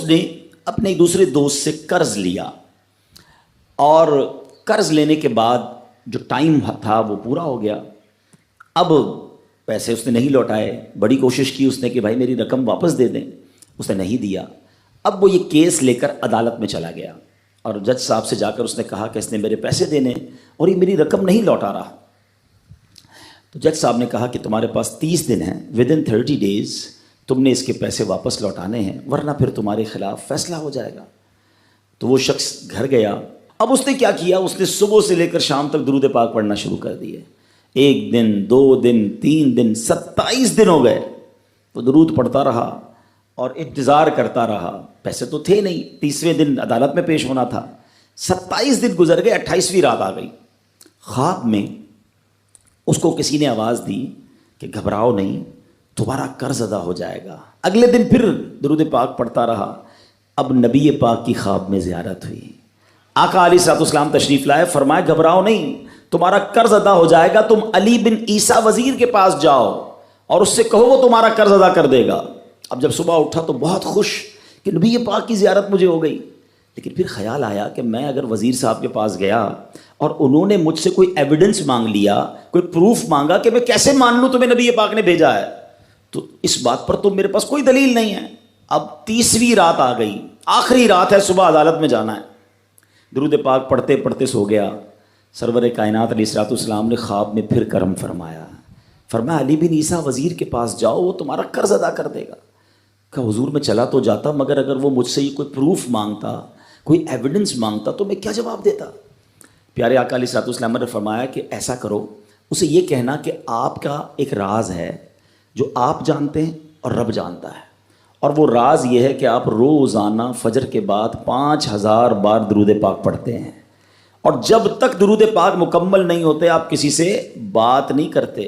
نے اپنے ایک دوسرے دوست سے قرض لیا، اور قرض لینے کے بعد جو ٹائم تھا وہ پورا ہو گیا. اب پیسے اس نے نہیں لوٹائے. بڑی کوشش کی اس نے کہ بھائی میری رقم واپس دے دیں، اس نے نہیں دیا. اب وہ یہ کیس لے کر عدالت میں چلا گیا اور جج صاحب سے جا کر اس نے کہا کہ اس نے میرے پیسے دینے اور یہ میری رقم نہیں لوٹا رہا. تو جج صاحب نے کہا کہ تمہارے پاس 30 دن ہیں، ودن 30 days تم نے اس کے پیسے واپس لوٹانے ہیں، ورنہ پھر تمہارے خلاف فیصلہ ہو جائے گا. تو وہ شخص گھر گیا. اب اس نے کیا کیا، اس نے صبح سے لے کر شام تک درود پاک پڑھنا شروع کر دیے. 1 دن 2 دن 3 دن 27 دن ہو گئے. وہ درود پڑھتا رہا اور انتظار کرتا رہا. پیسے تو تھے نہیں، 30ویں دن عدالت میں پیش ہونا تھا. 27 دن گزر گئے، 28ویں رات آ گئی. خواب میں اس کو کسی نے آواز دی کہ گھبراؤ نہیں، تمہارا قرض ادا ہو جائے گا. اگلے دن پھر درود پاک پڑھتا رہا. اب نبی پاک کی خواب میں زیارت ہوئی. آقا علیہ الصلوۃ والسلام تشریف لائے، فرمایا گھبراؤ نہیں، تمہارا قرض ادا ہو جائے گا. تم علی بن عیسیٰ وزیر کے پاس جاؤ اور اس سے کہو وہ تمہارا قرض ادا کر دے گا. اب جب صبح اٹھا تو بہت خوش کہ نبی پاک کی زیارت مجھے ہو گئی. لیکن پھر خیال آیا کہ میں اگر وزیر صاحب کے پاس گیا اور انہوں نے مجھ سے کوئی ایویڈنس مانگ لیا، کوئی پروف مانگا، کہ میں کیسے مان لوں تمہیں نبی پاک نے بھیجا ہے، تو اس بات پر تو میرے پاس کوئی دلیل نہیں ہے. اب 30ویں رات آ گئی، آخری رات ہے، صبح عدالت میں جانا ہے. درود پاک پڑھتے پڑھتے سو گیا. سرور کائنات علیہ الصلوۃ والسلام نے خواب میں پھر کرم فرمایا. فرمایا علی بن عیسیٰ وزیر کے پاس جاؤ، وہ تمہارا قرض ادا کر دے گا. کہ حضور میں چلا تو جاتا، مگر اگر وہ مجھ سے یہ کوئی پروف مانگتا، کوئی ایویڈنس مانگتا تو میں کیا جواب دیتا. پیارے آقا علیہ الصلوۃ والسلام نے فرمایا کہ ایسا کرو، اسے یہ کہنا کہ آپ کا ایک راز ہے جو آپ جانتے ہیں اور رب جانتا ہے، اور وہ راز یہ ہے کہ آپ روزانہ فجر کے بعد 5000 بار درود پاک پڑھتے ہیں، اور جب تک درود پاک مکمل نہیں ہوتے آپ کسی سے بات نہیں کرتے.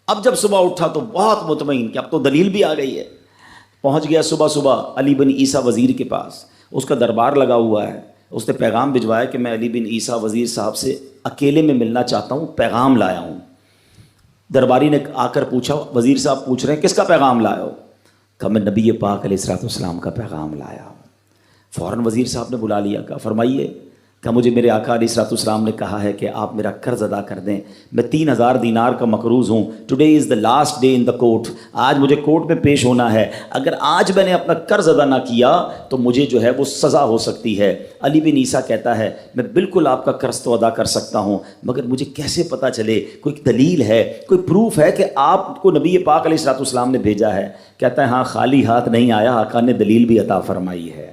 اب جب صبح اٹھا تو بہت مطمئن کہ اب تو دلیل بھی آ گئی ہے. پہنچ گیا صبح علی بن عیسیٰ وزیر کے پاس. اس کا دربار لگا ہوا ہے. اس نے پیغام بھجوایا کہ میں علی بن عیسیٰ وزیر صاحب سے اکیلے میں ملنا چاہتا ہوں، پیغام لایا ہوں. درباری نے آ کر پوچھا، وزیر صاحب پوچھ رہے ہیں کس کا پیغام لایا ہو؟ کہا میں نبی پاک علیہ الصلوۃ والسلام کا پیغام لایا ہوں. فوراً وزیر صاحب نے بلا لیا. کہا فرمائیے. کہا مجھے میرے آقا علیہ الصلوۃ والسلام نے کہا ہے کہ آپ میرا قرض ادا کر دیں. میں 3000 دینار کا مقروض ہوں. Today is the last day in the court. آج مجھے کورٹ میں پیش ہونا ہے. اگر آج میں نے اپنا قرض ادا نہ کیا تو مجھے جو ہے وہ سزا ہو سکتی ہے. علی بن عیسیٰ کہتا ہے میں بالکل آپ کا قرض تو ادا کر سکتا ہوں، مگر مجھے کیسے پتہ چلے، کوئی دلیل ہے، کوئی پروف ہے کہ آپ کو نبی پاک علیہ الصلوۃ والسلام نے بھیجا ہے؟ کہتا ہے ہاں، خالی ہاتھ نہیں آیا، آقا نے دلیل بھی عطا فرمائی ہے.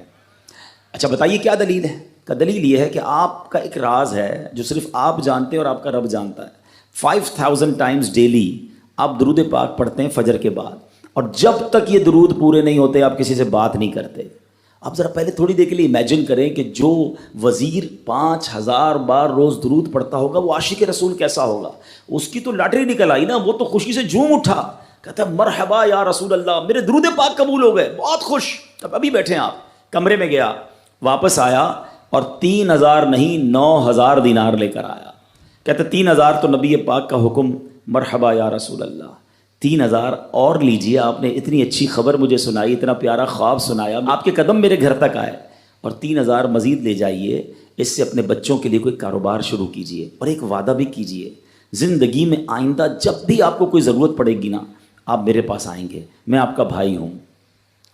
اچھا بتائیے کیا دلیل ہے؟ کا دلیل یہ ہے کہ آپ کا ایک راز ہے جو صرف آپ جانتے ہیں اور آپ کا رب جانتا ہے. 5000 ٹائمز ڈیلی آپ درود پاک پڑھتے ہیں فجر کے بعد، اور جب تک یہ درود پورے نہیں ہوتے آپ کسی سے بات نہیں کرتے. آپ ذرا پہلے تھوڑی دیر کے لیے امیجن کریں کہ جو وزیر 5000 بار روز درود پڑھتا ہوگا وہ عاشق رسول کیسا ہوگا. اس کی تو لاٹری نکل آئی نا، وہ تو خوشی سے جھوم اٹھا، کہتا مرحبا یا رسول اللہ، میرے درود پاک قبول ہو گئے، بہت خوش. اب ابھی بیٹھے ہیں آپ کمرے میں، گیا واپس آیا اور 3000 نہیں 9000 دینار لے کر آیا. کہتے 3000 تو نبی پاک کا حکم، مرحبا یا رسول اللہ، 3000 اور لیجئے، آپ نے اتنی اچھی خبر مجھے سنائی، اتنا پیارا خواب سنایا، آپ کے قدم میرے گھر تک آئے، اور 3000 مزید لے جائیے، اس سے اپنے بچوں کے لیے کوئی کاروبار شروع کیجئے، اور ایک وعدہ بھی کیجئے زندگی میں آئندہ جب بھی آپ کو کوئی ضرورت پڑے گی نا آپ میرے پاس آئیں گے، میں آپ کا بھائی ہوں.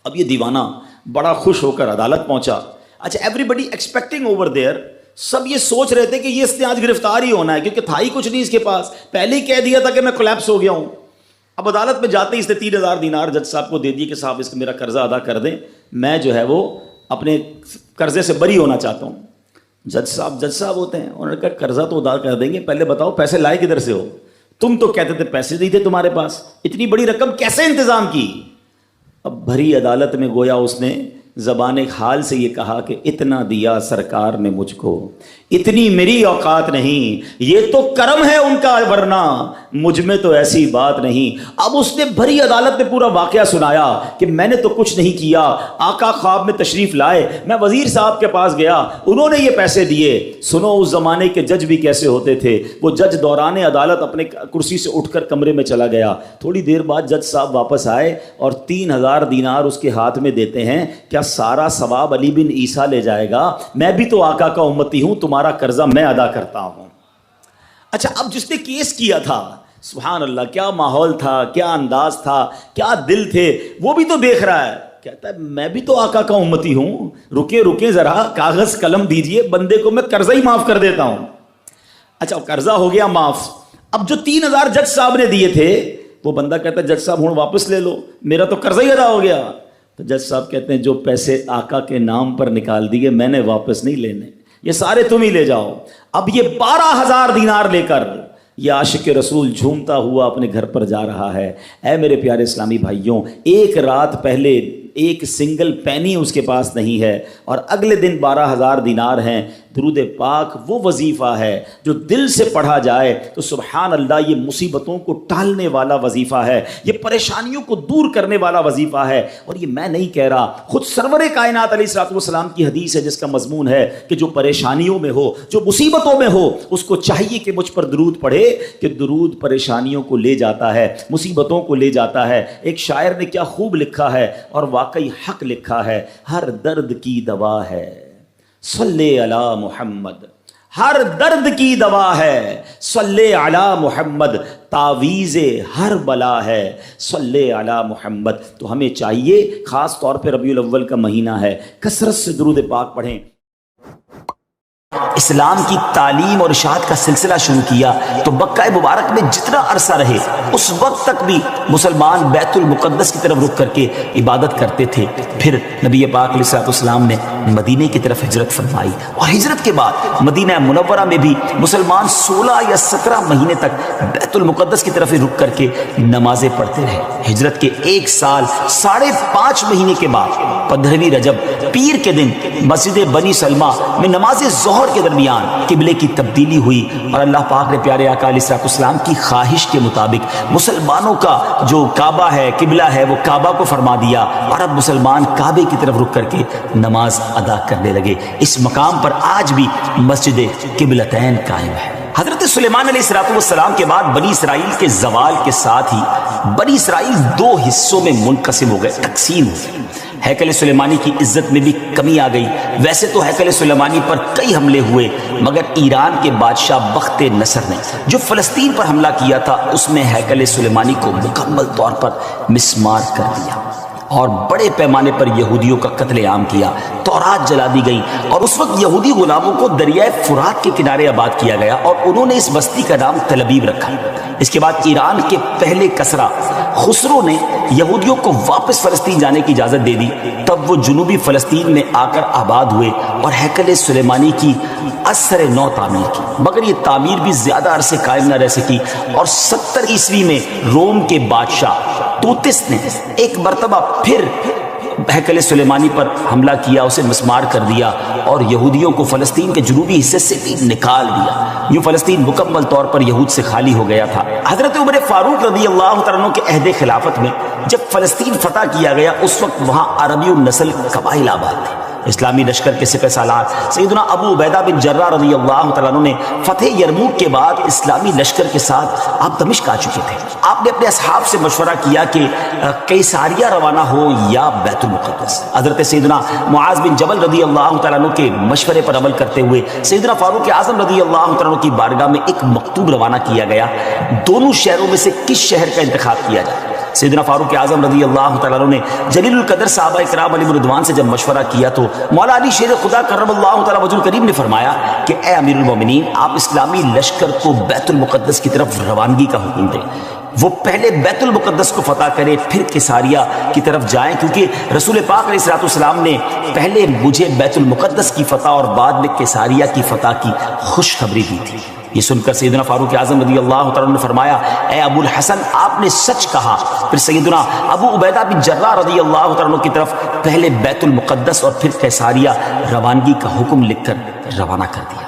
اب یہ دیوانہ بڑا خوش ہو کر عدالت پہنچا. اچھا everybody expecting over there, سب یہ سوچ رہے تھے کہ یہ اس نے آج گرفتار ہی ہونا ہے، کیونکہ تھا ہی کچھ نہیں اس کے پاس، پہلے ہی کہہ دیا تھا کہ میں کولیپس ہو گیا ہوں. اب عدالت میں جاتے ہی اس نے 3000 دینار جج صاحب کو دے دیے کہ صاحب اس کا میرا قرضہ ادا کر دیں، میں جو ہے وہ اپنے قرضے سے بری ہونا چاہتا ہوں. جج صاحب ہوتے ہیں، انہوں نے کہا قرضہ تو ادا کر دیں گے، پہلے بتاؤ پیسے لائے کدھر سے ہو؟ تم تو کہتے تھے پیسے نہیں تھے تمہارے پاس، اتنی بڑی رقم کیسے انتظام کی؟ اب بھری عدالت میں گویا اس نے زبان حال سے یہ کہا کہ اتنا دیا سرکار نے مجھ کو، اتنی میری اوقات نہیں، یہ تو کرم ہے ان کا، ورنہ مجھ میں تو ایسی بات نہیں۔ اب اس نے بھری عدالت میں پورا واقعہ سنایا کہ میں نے تو کچھ نہیں کیا، آقا خواب میں تشریف لائے، میں وزیر صاحب کے پاس گیا، انہوں نے یہ پیسے دیے۔ سنو اس زمانے کے جج بھی کیسے ہوتے تھے، وہ جج دوران عدالت اپنے کرسی سے اٹھ کر کمرے میں چلا گیا، تھوڑی دیر بعد جج صاحب واپس آئے اور 3000 دینار اس کے ہاتھ میں دیتے ہیں، کیا سارا ثواب علی بن عیسیٰ لے جائے گا؟ میں بھی تو آقا کا امتی ہوں، تمہارا قرضہ میں ادا کرتا ہوں۔ اچھا، اب جس نے کیس کیا تھا، سبحان اللہ، کیا ماحول تھا، کیا انداز تھا، کیا دل تھے، وہ بھی تو دیکھ رہا ہے، کہتا ہے میں بھی تو آقا کا امتی ہوں، رکے ذرا، کاغذ قلم دیجئے، بندے کو میں قرضہ ہی معاف کر دیتا ہوں۔ اچھا، قرضہ ہو گیا معاف۔ اب جو 3000 جج صاحب نے دیے تھے، وہ بندہ کہتا ہے جج صاحب ہوں واپس لے لو، میرا تو قرضہ ہی ادا ہو گیا۔ تو جج صاحب کہتے ہیں جو پیسے آقا کے نام پر نکال دیے میں نے واپس نہیں لینے، یہ سارے تم ہی لے جاؤ۔ اب یہ 12000 دینار لے کر یہ عاشق رسول جھومتا ہوا اپنے گھر پر جا رہا ہے۔ اے میرے پیارے اسلامی بھائیوں، ایک رات پہلے ایک سنگل پینی اس کے پاس نہیں ہے، اور اگلے دن 12000 دینار ہیں۔ درود پاک وہ وظیفہ ہے جو دل سے پڑھا جائے تو سبحان اللہ، یہ مصیبتوں کو ٹالنے والا وظیفہ ہے، یہ پریشانیوں کو دور کرنے والا وظیفہ ہے۔ اور یہ میں نہیں کہہ رہا، خود سرور کائنات علیہ الصلوۃ والسلام کی حدیث ہے جس کا مضمون ہے کہ جو پریشانیوں میں ہو، جو مصیبتوں میں ہو، اس کو چاہیے کہ مجھ پر درود پڑھے، کہ درود پریشانیوں کو لے جاتا ہے، مصیبتوں کو لے جاتا ہے۔ ایک شاعر نے کیا خوب لکھا ہے، اور واقعی حق لکھا ہے، ہر درد کی دوا ہے صلی علی محمد، ہر درد کی دوا ہے صلی علی محمد، تعویذ ہر بلا ہے صلی علی محمد۔ تو ہمیں چاہیے، خاص طور پہ ربیع الاول کا مہینہ ہے، کثرت سے درود پاک پڑھیں۔ اسلام کی تعلیم اور اشاعت کا سلسلہ شروع کیا تو مکہ مبارک میں جتنا عرصہ رہے اس وقت تک بھی مسلمان بیت المقدس کی طرف رخ کر کے عبادت کرتے تھے۔ پھر نبی پاک علیہ الصلوۃ والسلام نے مدینے کی طرف ہجرت فرمائی، اور ہجرت کے بعد مدینہ منورہ میں بھی مسلمان 16 یا 17 مہینے تک بیت المقدس کی طرف رخ کر کے نمازیں پڑھتے رہے۔ ہجرت کے 1 سال 5.5 مہینے کے بعد 15ویں رجب پیر کے دن مسجد بنی سلمہ میں نماز ظہر کے درمیان قبلے کی تبدیلی ہوئی، اور اللہ پاک نے پیارے آقا علیہ الصلوۃ والسلام کی خواہش کے مطابق مسلمانوں کا جو کعبہ ہے، قبلہ ہے، وہ کعبہ کو فرما دیا، اور اب مسلمان کعبے کی طرف رخ کر کے نماز ادا کرنے لگے۔ اس مقام پر آج بھی مسجد قبلتین قائم ہے۔ حضرت سلیمان علیہ الصلوۃ والسلام کے بعد بنی اسرائیل کے زوال کے ساتھ ہی بنی اسرائیل 2 حصوں میں منقسم ہو گئے، تقسیم ہو گئے۔ ہیکل سلیمانی کی عزت میں بھی کمی آ گئی۔ ویسے تو ہیکل سلیمانی پر کئی حملے ہوئے، مگر ایران کے بادشاہ بخت نصر نے جو فلسطین پر حملہ کیا تھا اس میں ہیکل سلیمانی کو مکمل طور پر مسمار کر دیا، اور بڑے پیمانے پر یہودیوں کا قتل عام کیا، تورات جلا دی گئی، اور اس وقت یہودی غلاموں کو دریائے فرات کے کنارے آباد کیا گیا، اور انہوں نے اس بستی کا نام تل ابیب رکھا۔ اس کے بعد ایران کے پہلے کسرا خسرو نے یہودیوں کو واپس فلسطین جانے کی اجازت دے دی، تب وہ جنوبی فلسطین میں آ کر آباد ہوئے اور ہیکل سلیمانی کی اثر نو تعمیر کی، مگر یہ تعمیر بھی زیادہ عرصے قائم نہ رہ سکی، اور 70 عیسوی میں روم کے بادشاہ توتس نے ایک مرتبہ پھر ہیکل سلیمانی پر حملہ کیا، اسے مسمار کر دیا، اور یہودیوں کو فلسطین کے جنوبی حصے سے بھی نکال دیا۔ یوں فلسطین مکمل طور پر یہود سے خالی ہو گیا تھا۔ حضرت عمر فاروق رضی اللہ تعالیٰ عنہ کے عہد خلافت میں جب فلسطین فتح کیا گیا، اس وقت وہاں عربی النسل قبائل آباد تھے۔ اسلامی لشکر کے سپہ سالار سیدنا ابو عبیدہ بن جراح رضی اللہ تعالیٰ عنہ نے فتح یرموک کے بعد اسلامی لشکر کے ساتھ آپ دمشق آ چکے تھے۔ آپ نے اپنے اصحاب سے مشورہ کیا کہ قیصاریہ روانہ ہو یا بیت المقدس۔ حضرت سیدنا معاذ بن جبل رضی اللہ تعالیٰ عنہ کے مشورے پر عمل کرتے ہوئے سیدنا فاروق اعظم رضی اللہ تعالیٰ عنہ کی بارگاہ میں ایک مکتوب روانہ کیا گیا، دونوں شہروں میں سے کس شہر کا انتخاب کیا جائے۔ سیدنا فاروق اعظم رضی اللہ تعالیٰ عنہ نے جلیل القدر صحابہ کرام علیہ رضوان سے جب مشورہ کیا تو مولا علی شیر خدا کرم اللہ تعالیٰ وجہ الکریم نے فرمایا کہ اے امیر المومنین، آپ اسلامی لشکر کو بیت المقدس کی طرف روانگی کا حکم دیں، وہ پہلے بیت المقدس کو فتح کرے پھر قیصاریہ کی طرف جائیں، کیونکہ رسول پاک علیہ الصلوۃ والسلام نے پہلے مجھے بیت المقدس کی فتح اور بعد میں قیصاریہ کی فتح کی خوشخبری دی تھی۔ یہ سن کر سیدنا فاروق اعظم رضی اللہ تعالیٰ نے فرمایا، اے ابو الحسن، آپ نے سچ کہا۔ پھر سیدنا ابو عبیدہ بن جراح رضی اللہ تعالیٰ کی طرف پہلے بیت المقدس اور پھر قیصاریہ روانگی کا حکم لکھ کر روانہ کر دیا۔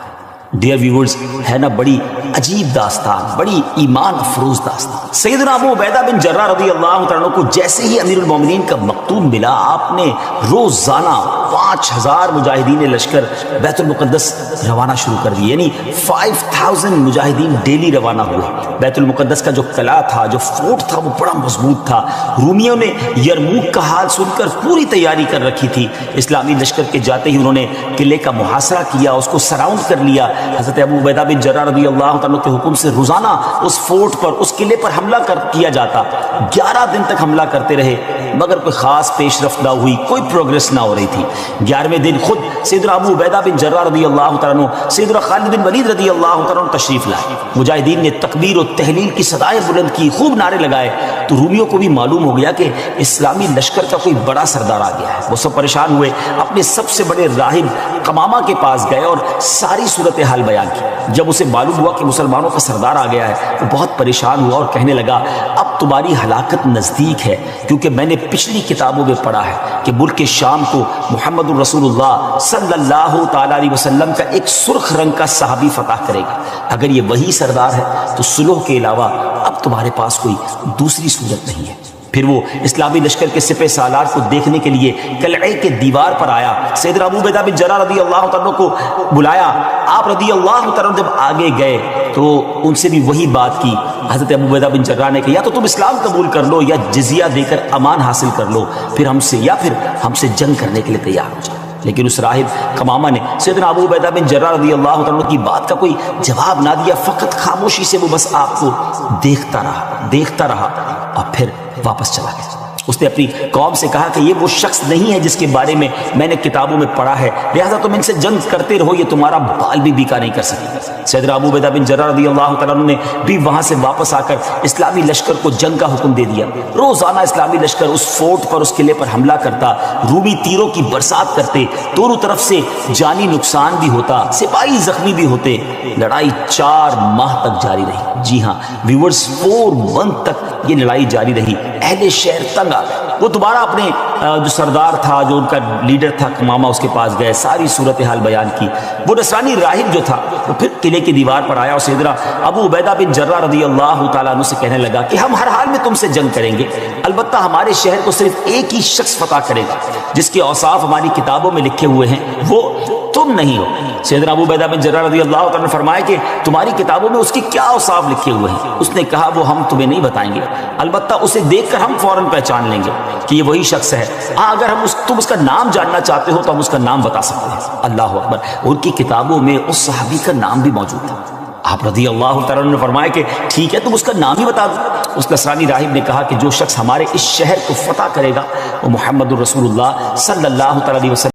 ڈیئر ویورز، ہے نا بڑی عجیب داستان، بڑی ایمان افروز داستان۔ سیدنا ابو عبیدہ بن جراح رضی اللہ تعالیٰ عنہ کو جیسے ہی امیر المومنین کا مکتوب ملا، آپ نے روزانہ 5000 مجاہدین لشکر بیت المقدس روانہ شروع کر دی، یعنی 5000 مجاہدین ڈیلی روانہ ہوئے۔ بیت المقدس کا جو قلعہ تھا، جو فورٹ تھا، وہ بڑا مضبوط تھا۔ رومیوں نے یرموک کا حال سن کر پوری تیاری کر رکھی تھی۔ اسلامی لشکر کے جاتے ہی انہوں نے قلعے کا محاصرہ کیا، اس کو سراؤنڈ کر لیا۔ حضرت ابو عبیدہ بن جراح رضی اللہ تعالیٰ کے حکم سے روزانہ اس فورٹ پر، اس قلعے پر حملہ کیا جاتا۔ 11 دن تک حملہ کرتے رہے، مگر کوئی خاص پیش رفت نہ ہوئی، کوئی پروگرس نہ ہو رہی تھی۔ 11ویں دن خود سیدنا ابو عبیدہ بن جراح رضی اللہ تعالیٰ عنہ، سیدنا خالد بن ولید رضی اللہ تعالیٰ عنہ تشریف لائے۔ مجاہدین نے تکبیر و تہلیل کی صدائیں بلند کی، خوب نعرے لگائے، تو رومیوں کو بھی معلوم ہو گیا کہ اسلامی لشکر کا کوئی بڑا سردار آ گیا ہے۔ وہ سب پریشان ہوئے، اپنے سب سے بڑے راہب قمامہ کے پاس گئے اور ساری صورتحال بیان کی۔ جب اسے معلوم ہوا کہ مسلمانوں کا سردار آ گیا ہے، وہ بہت پریشان ہوا اور کہنے لگا، اب تمہاری ہلاکت نزدیک ہے، کیونکہ میں نے پچھلی کتابوں میں پڑھا ہے کہ ملک شام کو محمد الرسول اللہ صلی اللہ تعالیٰ علیہ وسلم کا ایک سرخ رنگ کا صحابی فتح کرے گا۔ اگر یہ وہی سردار ہے تو صلح کے علاوہ اب تمہارے پاس کوئی دوسری صورت نہیں ہے۔ پھر وہ اسلامی لشکر کے سپہ سالار کو دیکھنے کے لیے قلعے کے دیوار پر آیا، سیدنا ابو عبیدہ بن جراح رضی اللہ تعالیٰ کو بلایا۔ آپ رضی اللہ تعالیٰ جب آگے گئے تو ان سے بھی وہی بات کی۔ حضرت ابو عبیدہ بن جراح نے کہا، یا تو تم اسلام قبول کر لو یا جزیہ دے کر امان حاصل کر لو، پھر ہم سے جنگ کرنے کے لیے تیار ہو جائے۔ لیکن اس راہب قمامہ نے سیدنا ابو عبیدہ بن جراح رضی اللہ تعالیٰ کی بات کا کوئی جواب نہ دیا، فقط خاموشی سے وہ بس آپ کو دیکھتا رہا اور پھر واپس چلا گیا۔ اس نے اپنی قوم سے کہا کہ یہ وہ شخص نہیں ہے جس کے بارے میں نے کتابوں میں پڑھا ہے، لہذا تم ان سے جنگ کرتے رہو، یہ تمہارا بال بھی بیکا نہیں کر سکے۔ سیدنا ابو عبیدہ بن جراح رضی اللہ تعالیٰ نے بھی وہاں سے واپس آ کر اسلامی لشکر کو جنگ کا حکم دے دیا۔ روزانہ اسلامی لشکر اس فورٹ پر، اس قلعے پر حملہ کرتا، رومی تیروں کی برسات کرتے، دونوں طرف سے جانی نقصان بھی ہوتا، سپاہی زخمی بھی ہوتے۔ لڑائی 4 ماہ تک جاری رہی۔ جی ہاں ویورز، 4 منتھ تک یہ لڑائی جاری رہی۔ اہل شہر تنگ آ گئے، وہ دوبارہ اپنے جو سردار تھا، جو ان کا لیڈر تھا قمامہ، اس کے پاس گئے، ساری صورتحال بیان کی۔ وہ نصرانی راہب جو تھا وہ پھر قلعے کی دیوار پر آیا اور سیدنا ابو عبیدہ بن جراح رضی اللہ تعالیٰ عنہ سے کہنے لگا کہ ہم ہر حال میں تم سے جنگ کریں گے، البتہ ہمارے شہر کو صرف ایک ہی شخص فتح کرے گا جس کے اوصاف ہماری کتابوں میں لکھے ہوئے ہیں، وہ تم نہیں ہو۔ سیدنا ابو عبیدہ بن جراح رضی اللہ تعالیٰ نے فرمایا کہ تمہاری کتابوں میں اس کی کیا اوصاف لکھے ہوئے ہیں؟ اس نے کہا، وہ ہم تمہیں نہیں بتائیں گے، البتہ اسے دیکھ کر ہم فوراً پہچان لیں گے کہ یہ وہی شخص ہے۔ ہاں اگر تم اس کا نام جاننا چاہتے ہو تو ہم اس کا نام بتا سکتے ہیں۔ اللہ اکبر، ان کی کتابوں میں اس صحابی کا نام بھی موجود تھا۔ آپ رضی اللہ تعالیٰ نے فرمایا کہ ٹھیک ہے، تم اس کا نام ہی بتا دو۔ اس نصرانی راہب نے کہا کہ جو شخص ہمارے اس شہر کو فتح کرے گا وہ محمد الرسول اللہ صلی اللہ تعالیٰ علیہ وسلم